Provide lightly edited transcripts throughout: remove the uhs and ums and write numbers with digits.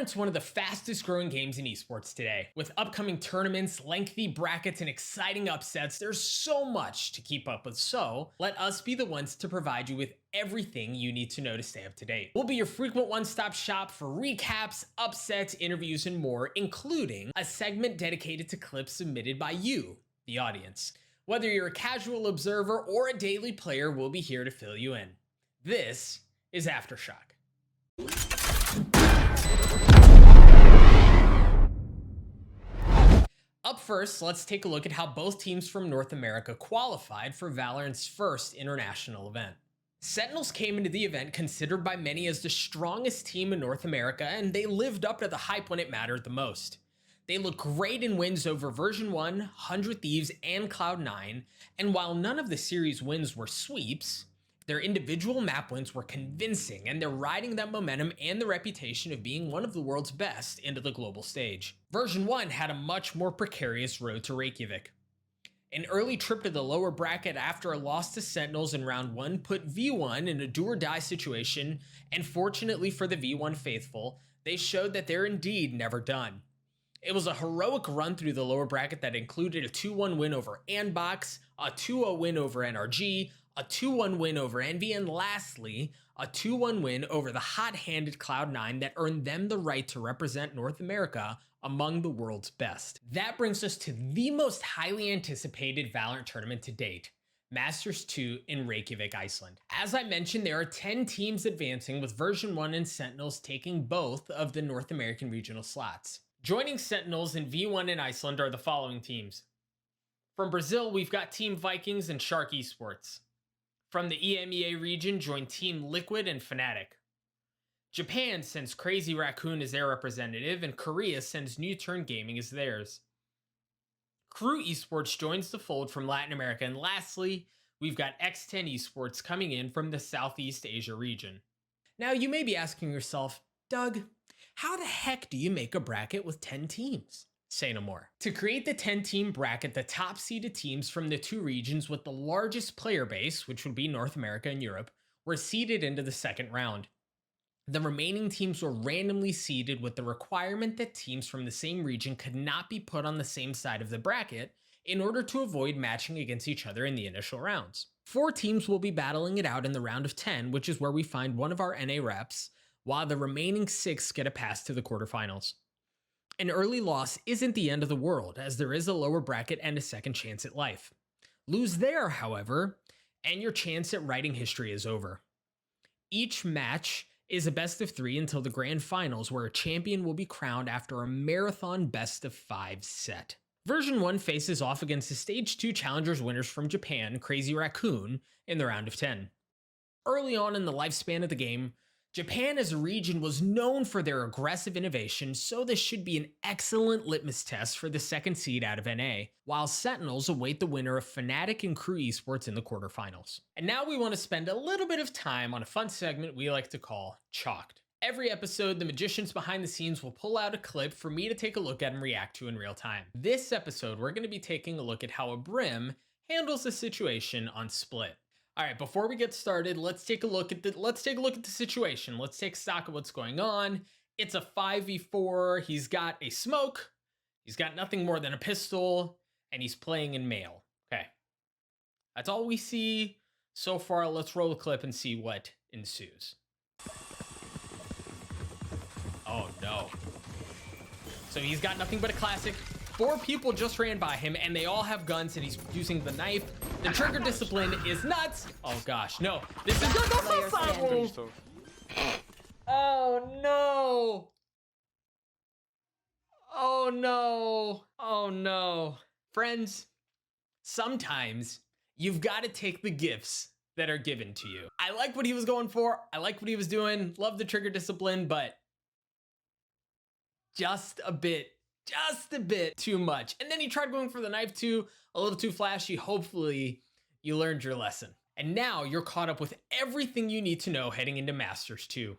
Valorant's one of the fastest growing games in esports today. With upcoming tournaments, lengthy brackets, and exciting upsets, there's so much to keep up with, so let us be the ones to provide you with everything you need to know to stay up to date. We'll be your frequent one-stop shop for recaps, upsets, interviews, and more, including a segment dedicated to clips submitted by you, the audience. Whether you're a casual observer or a daily player, we'll be here to fill you in. This is Aftershock. Up first, let's take a look at how both teams from North America qualified for Valorant's first international event. Sentinels came into the event considered by many as the strongest team in North America, and they lived up to the hype when it mattered the most. They look great in wins over Version1, 100 Thieves, and Cloud9, and while none of the series wins were sweeps, their individual map wins were convincing, and they're riding that momentum and the reputation of being one of the world's best into the global stage. Version1 had a much more precarious road to REYKJAVÍK. An early trip to the lower bracket after a loss to Sentinels in round 1 put V1 in a do-or-die situation, and fortunately for the V1 faithful, they showed that they're indeed never done. It was a heroic run through the lower bracket that included a 2-1 win over Andbox, a 2-0 win over NRG, a 2-1 win over Envy, and lastly, a 2-1 win over the hot-handed Cloud9 that earned them the right to represent North America among the world's best. That brings us to the most highly anticipated Valorant tournament to date, Masters 2 in Reykjavik, Iceland. As I mentioned, there are 10 teams advancing, with Version1 and Sentinels taking both of the North American regional slots. Joining Sentinels in V1 in Iceland are the following teams. From Brazil, we've got Team Vikings and KRÜ Esports. From the EMEA region, join Team Liquid and Fnatic. Japan sends Crazy Raccoon as their representative, and Korea sends NUTURN Gaming as theirs. KRÜ Esports joins the fold from Latin America, and lastly, we've got X10 Esports coming in from the Southeast Asia region. Now, you may be asking yourself, Doug, how the heck do you make a bracket with 10 teams? Say no more. To create the 10-team bracket, the top-seeded teams from the two regions with the largest player base, which would be North America and Europe, were seeded into the second round. The remaining teams were randomly seeded with the requirement that teams from the same region could not be put on the same side of the bracket in order to avoid matching against each other in the initial rounds. 4 teams will be battling it out in the round of 10, which is where we find one of our NA reps, while the remaining 6 get a pass to the quarterfinals. An early loss isn't the end of the world, as there is a lower bracket and a second chance at life. Lose there, however, and your chance at writing history is over. Each match is a best of 3 until the grand finals, where a champion will be crowned after a marathon best of 5 set. Version1 faces off against the Stage 2 Challengers winners from Japan, Crazy Raccoon, in the round of 10. Early on in the lifespan of the game, Japan as a region was known for their aggressive innovation, so this should be an excellent litmus test for the second seed out of NA, while Sentinels await the winner of Fnatic and KRÜ Esports in the quarterfinals. And now we want to spend a little bit of time on a fun segment we like to call Chalked. Every episode, the magicians behind the scenes will pull out a clip for me to take a look at and react to in real time. This episode, we're going to be taking a look at how a Brim handles the situation on Split. All right, before we get started, let's take a look at the situation. Let's take stock of what's going on. It's a 5v4. He's got a smoke. He's got nothing more than a pistol, and he's playing in male. Okay. That's all we see so far. Let's roll a clip and see what ensues. Oh no. So he's got nothing but a classic. 4 people just ran by him, and they all have guns, and he's using the knife. The trigger discipline is nuts. Oh gosh, no. This is good. Oh no. Oh no. Oh no. Friends, sometimes you've got to take the gifts that are given to you. I like what he was going for. I like what he was doing. Love the trigger discipline, but just a bit too much. And then he tried going for the knife too, a little too flashy. Hopefully you learned your lesson. And now you're caught up with everything you need to know heading into Masters 2.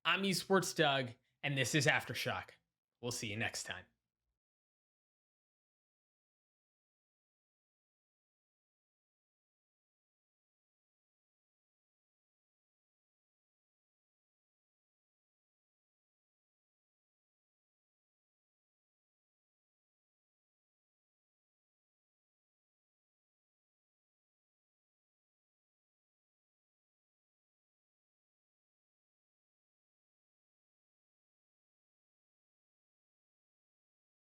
I'm EsportsDoug, and this is Aftershock. We'll see you next time.